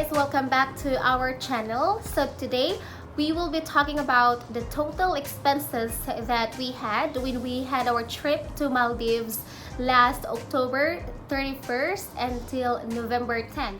guys, welcome back to our channel. So today we will be talking about the total expenses that we had when we had our trip to Maldives last October 31st until November 10th.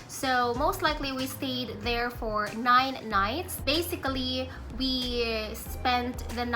So most likely we stayed there for 9 nights. Basically, we spent the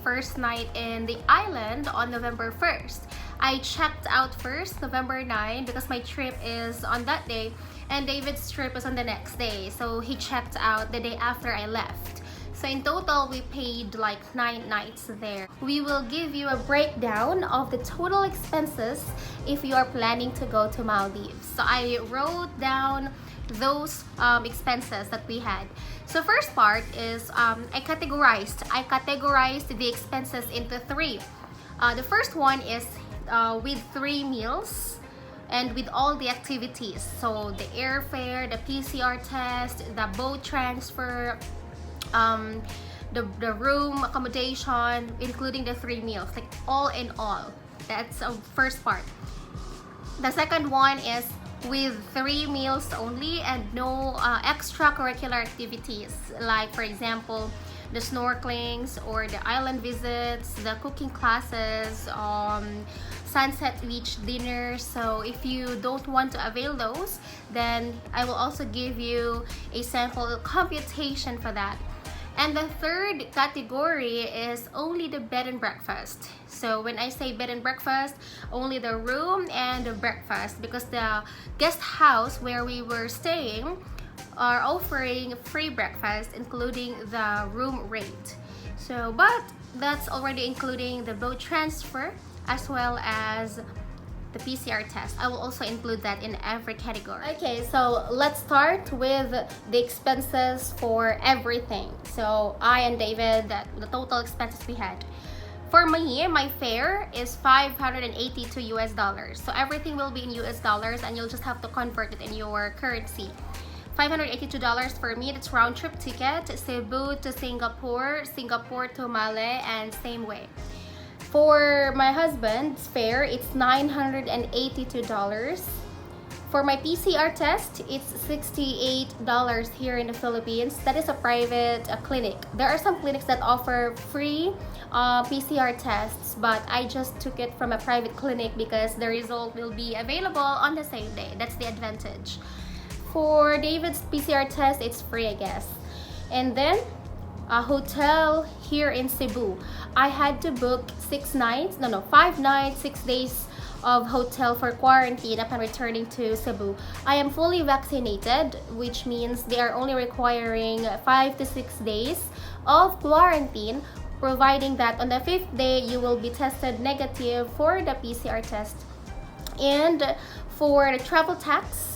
first night in the island on November 1st. I checked out first November 9 because my trip is on that day and David's trip is on the next day. So he checked out the day after I left. So in total, we paid like 9 nights there. We will give you a breakdown of the total expenses if you are planning to go to Maldives. So I wrote down those expenses that we had. So first part is I categorized the expenses into 3. The first one is with 3 meals and with all the activities. So the airfare, the PCR test, the boat transfer, the room accommodation, including the 3 meals, like all in all. That's the first part. The second one is with 3 meals only and no extracurricular activities, like for example the snorkelings or the island visits, the cooking classes, sunset beach dinner. So if you don't want to avail those, then I will also give you a sample computation for that. And the third category is only the bed and breakfast. So when I say bed and breakfast, only the room and the breakfast, because the guest house where we were staying are offering free breakfast including the room rate. So but that's already including the boat transfer as well as the PCR test. I will also include that in every category. Okay, so let's start with the expenses for everything. So I and David, the total expenses we had. For me, my fare is $582 US. So everything will be in US dollars and you'll just have to convert it in your currency. $582 for me, that's round trip ticket, Cebu to Singapore, Singapore to Malé, and same way. For my husband's fare, it's $982. For my PCR test, it's $68 here in the Philippines. That is a private clinic. There are some clinics that offer free PCR tests, but I just took it from a private clinic because the result will be available on the same day. That's the advantage. For David's PCR test, it's free, I guess. And then a hotel here in Cebu. I had to book 5 nights, 6 days of hotel for quarantine upon returning to Cebu. I am fully vaccinated, which means they are only requiring 5 to 6 days of quarantine, providing that on the 5th day you will be tested negative for the PCR test. And for the travel tax,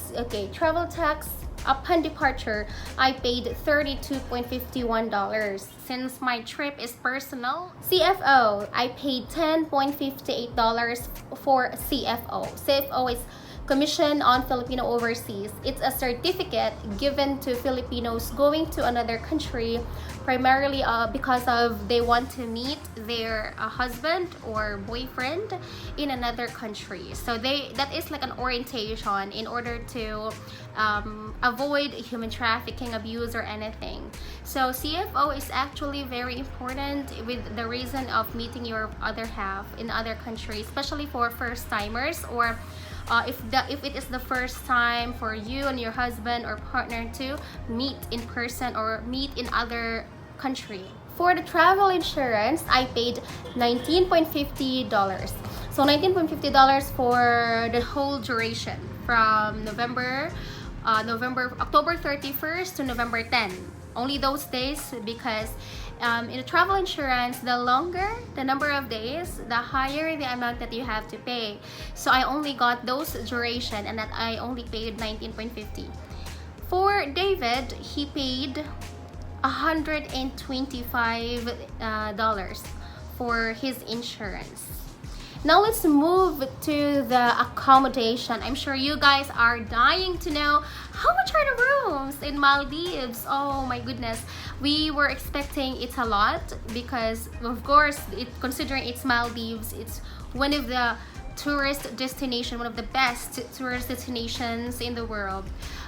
upon departure, I paid $32.51. Since my trip is personal, CFO, I paid $10.58 for CFO. CFO is Commission on Filipino Overseas. It's a certificate given to Filipinos going to another country, primarily because they want to meet their husband or boyfriend in another country. So that is like an orientation in order to avoid human trafficking, abuse, or anything. So CFO is actually very important with the reason of meeting your other half in other countries, especially for first timers, or if it is the first time for you and your husband or partner to meet in person or meet in other country. For the travel insurance, I paid $19.50. So $19.50 for the whole duration from October 31st to November 10. Only those days, because in the travel insurance, the longer the number of days, the higher the amount that you have to pay. So I only got those duration and that I only paid $19.50. For David, he paid $125 for his insurance. Now let's move to the accommodation. I'm sure you guys are dying to know how much are the rooms in Maldives. Oh my goodness, we were expecting it's a lot because of course considering it's Maldives, it's one of the tourist destination, one of the best tourist destinations in the world.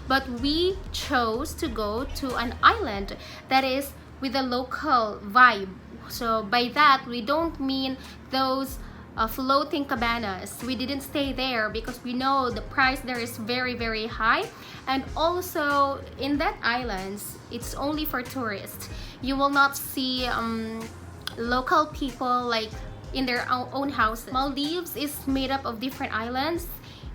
But we chose to go to an island that is with a local vibe. So by that, we don't mean those floating cabanas. We didn't stay there because we know the price there is very, very high. And also in that islands, it's only for tourists. You will not see local people like in their own houses. Maldives is made up of different islands,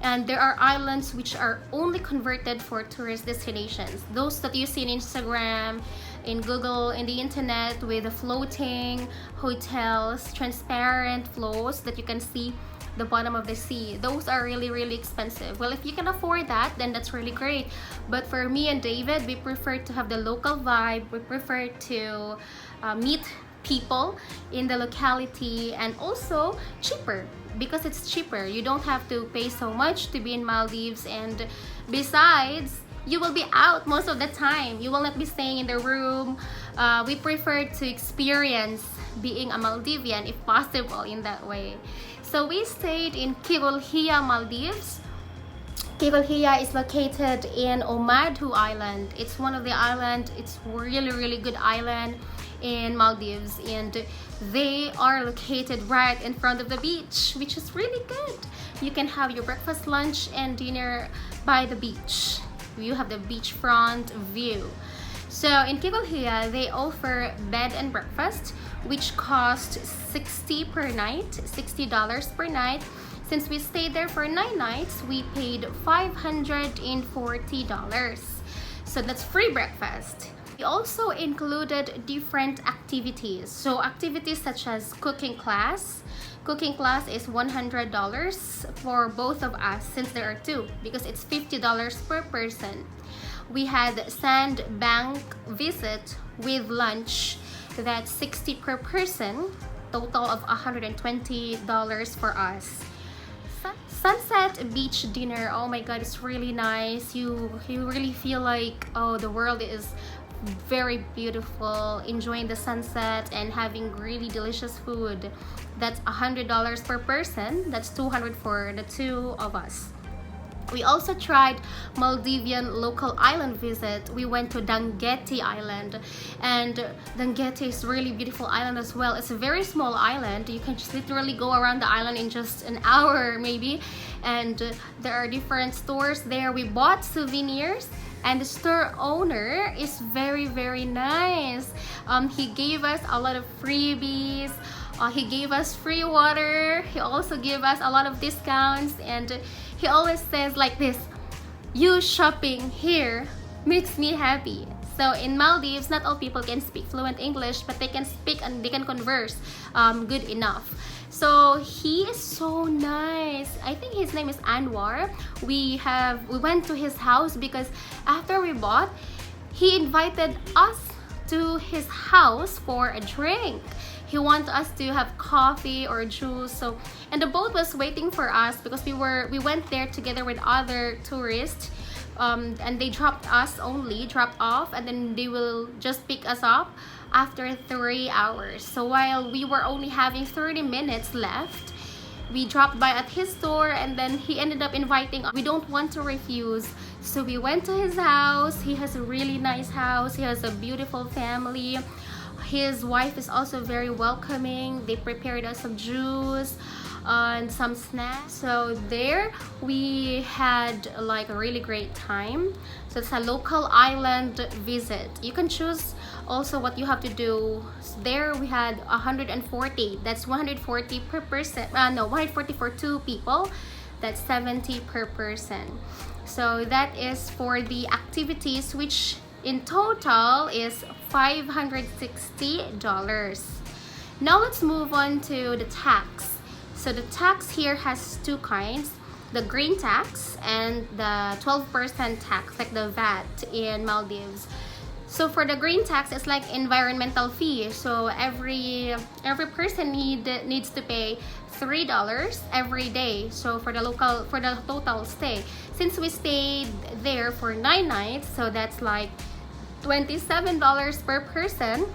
and there are islands which are only converted for tourist destinations. Those that you see in Instagram, in Google, in the internet, with the floating hotels, transparent floors that you can see the bottom of the sea. Those are really, really expensive. Well, if you can afford that, then that's really great. But for me and David, we prefer to have the local vibe. We prefer to meet people in the locality, and also cheaper because it's cheaper. You don't have to pay so much to be in Maldives, and besides, you will be out most of the time. You will not be staying in the room. We prefer to experience being a Maldivian if possible in that way. So we stayed in Kirolhia, Maldives. Kirolhia is located in Omadhu Island. It's one of the islands. It's really, really good island in Maldives, and they are located right in front of the beach, which is really good. You can have your breakfast, lunch, and dinner by the beach. You have the beachfront view. So in Kirolhia, they offer bed and breakfast, which cost $60 per night. Since we stayed there for 9 nighs, we paid $540. So that's free breakfast. We also included different activities. So activities such as cooking class. Cooking class is $100 for both of us, since there are 2, because it's $50 per person. We had sand bank visit with lunch. That's $60 per person, total of $120 for us. Sunset beach dinner, oh my god, it's really nice. You really feel like, oh, the world is very beautiful, enjoying the sunset and having really delicious food. That's $100 per person. That's $200 for the 2 of us. We also tried Maldivian local island visit. We went to Danguete Island, and Danguete is really beautiful island as well. It's a very small island. You can just literally go around the island in just an hour maybe, and there are different stores there. We bought souvenirs, and the store owner is very, very nice. He gave us a lot of freebies. He gave us free water. He also gave us a lot of discounts, and he always says like this: you shopping here makes me happy. So in Maldives, not all people can speak fluent English, but they can speak and they can converse good enough. So he is so nice. I think his name is Anwar. We went to his house because after we bought, he invited us to his house for a drink. He wanted us to have coffee or juice. So, and the boat was waiting for us because we went there together with other tourists, and they dropped off, and then they will just pick us up after 3 hours. So while we were only having 30 minutes left, we dropped by at his store, and then he ended up inviting us. We don't want to refuse, so we went to his house. He has a really nice house. He has a beautiful family. His wife is also very welcoming. They prepared us some juice and some snacks. So there we had like a really great time. So it's a local island visit. You can choose also what you have to do. So there we had 140. That's 140 per person. 140 for 2 people. That's 70 per person. So that is for the activities, which in total is $560. Now let's move on to the tax. So the tax here has 2 kinds: the green tax and the 12% tax, like the VAT in Maldives. So for the green tax, it's like environmental fee. So every person needs to pay $3 every day. So for the total stay, since we stayed there for 9 nights, so that's like $27 per person.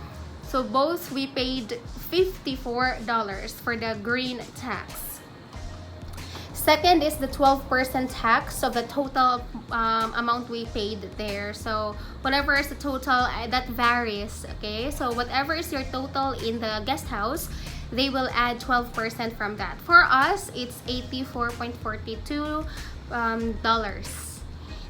So both we paid $54 for the green tax. Second is the 12% tax of the total amount we paid there. So whatever is the total, that varies, okay? So whatever is your total in the guest house, they will add 12% from that. For us, it's $84.42.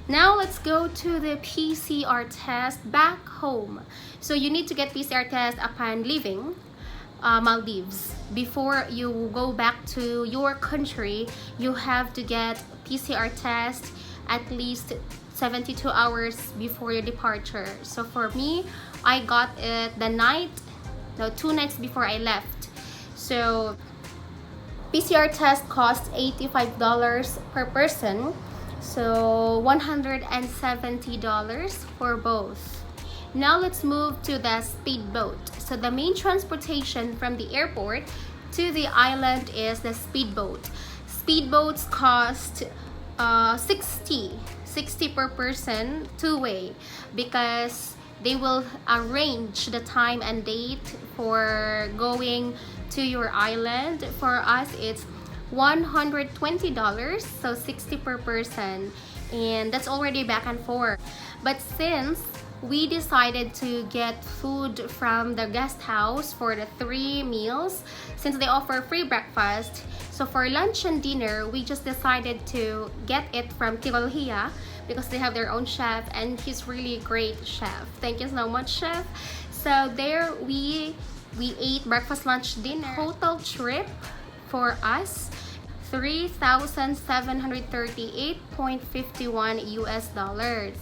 Now let's go to the PCR test back home. So you need to get PCR test upon leaving Maldives. Before you go back to your country, you have to get PCR test at least 72 hours before your departure. So for me, I got it the 2 nights before I left. So PCR test costs $85 per person, so $170 for both. Now let's move to the speedboat. So the main transportation from the airport to the island is the speedboat. Speedboats cost $60 per person, two-way, because they will arrange the time and date for going to your island. For us, it's $120, so $60 per person, and that's already back and forth. But since we decided to get food from the guest house for the 3 meals, since they offer free breakfast, so for lunch and dinner, we just decided to get it from Tirolhia because they have their own chef, and he's really a great chef. Thank you so much, chef. So there we ate breakfast, lunch, dinner. Total trip for us, $3,738.51.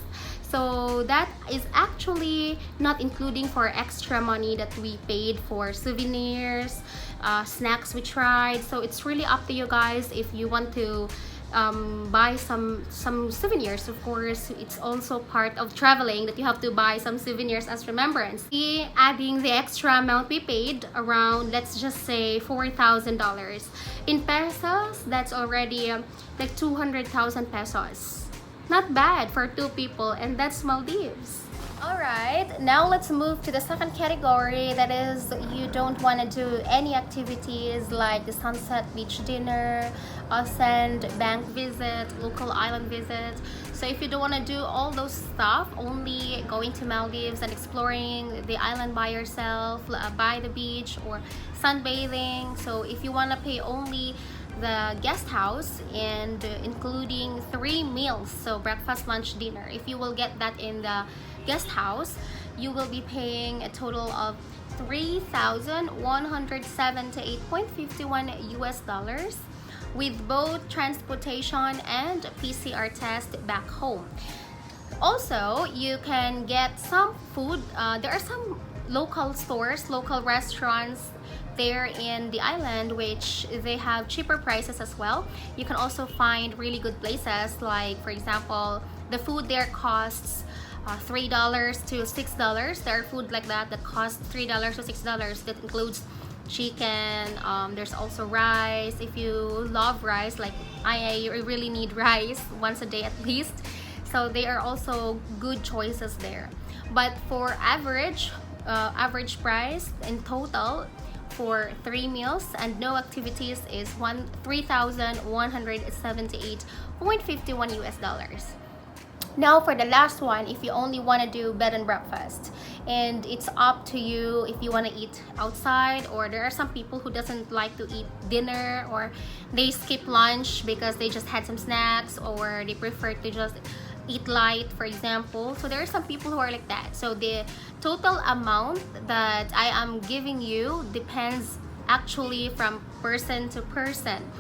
So that is actually not including for extra money that we paid for souvenirs, snacks we tried. So it's really up to you guys if you want to buy some souvenirs. Of course, it's also part of traveling that you have to buy some souvenirs as remembrance. Adding the extra amount we paid, around, let's just say, $4,000 in pesos, that's already like 200,000 pesos. Not bad for 2 people, and that's Maldives. Alright, now let's move to the second category, that is you don't want to do any activities like the sunset beach dinner, sand bank visit, local island visit. So if you don't want to do all those stuff, only going to Maldives and exploring the island by yourself, by the beach, or sunbathing. So if you want to pay only the guest house and including 3 meals, so breakfast, lunch, dinner, if you will get that in the guest house, you will be paying a total of $3,178.51 with both transportation and PCR test back home. Also, you can get some food. There are some local stores, local restaurants there in the island, which they have cheaper prices as well. You can also find really good places, like for example, the food there costs $3 to $6. There are food like that costs $3 to $6. That includes chicken. There's also rice. If you love rice, like I really need rice once a day at least. So they are also good choices there. But for average price in total for 3 meals and no activities is $3,178.51. Now for the last one, if you only want to do bed and breakfast, and it's up to you if you want to eat outside, or there are some people who doesn't like to eat dinner, or they skip lunch because they just had some snacks, or they prefer to just eat light, for example. So there are some people who are like that. So the total amount that I am giving you depends actually from person to person.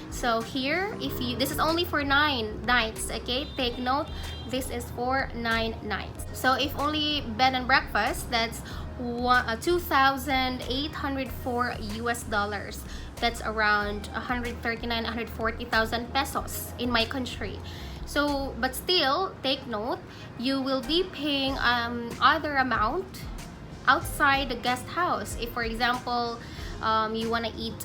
So here, this is only for 9 nights, okay? Take note, this is for 9 nights. So if only bed and breakfast, that's $2,804. That's around 140,000 pesos in my country. So, but still, take note, you will be paying other amount outside the guest house. If, for example, you want to eat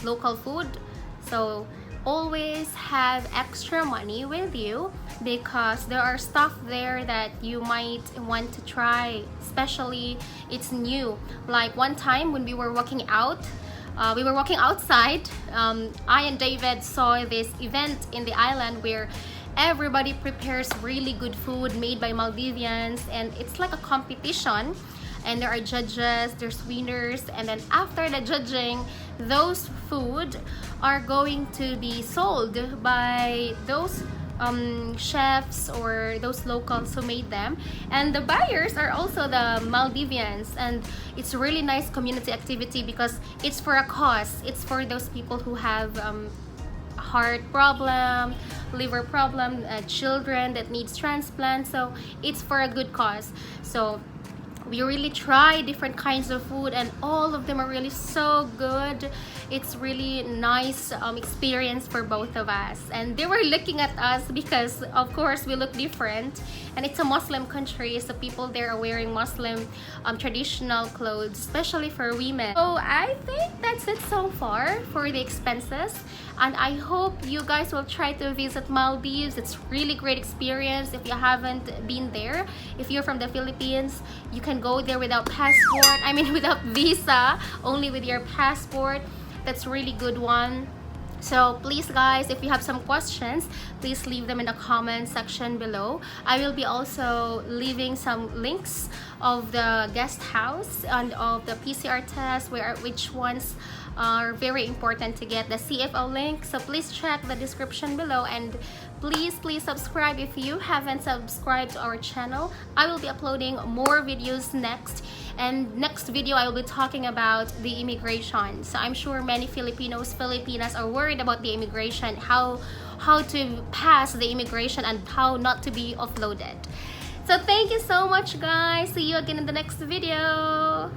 local food, so always have extra money with you, because there are stuff there that you might want to try, especially it's new. Like one time when we were walking out we were walking outside. I and David saw this event in the island where everybody prepares really good food made by Maldivians, and it's like a competition, and there are judges, there's winners, and then after the judging, those food are going to be sold by those chefs or those locals who made them, and the buyers are also the Maldivians. And it's a really nice community activity because it's for a cause. It's for those people who have heart problem, liver problem, children that needs transplant, so it's for a good cause. So we really try different kinds of food, and all of them are really so good. It's really nice experience for both of us, and they were looking at us because of course we look different, and it's a Muslim country, so people there are wearing Muslim traditional clothes, especially for women. So I think that's it so far for the expenses, and I hope you guys will try to visit Maldives. It's really great experience if you haven't been there. If you're from the Philippines, you can go there without passport, I mean without visa, only with your passport. That's a really good one. So please guys, if you have some questions, please leave them in the comment section below. I will be also leaving some links of the guest house and of the PCR test, which ones are very important to get, the CFO link. So please check the description below, and please subscribe if you haven't subscribed to our channel. I will be uploading more videos next, and next video I will be talking about the immigration. So I'm sure many Filipinas are worried about the immigration, how to pass the immigration and how not to be offloaded. So thank you so much guys. See you again in the next video.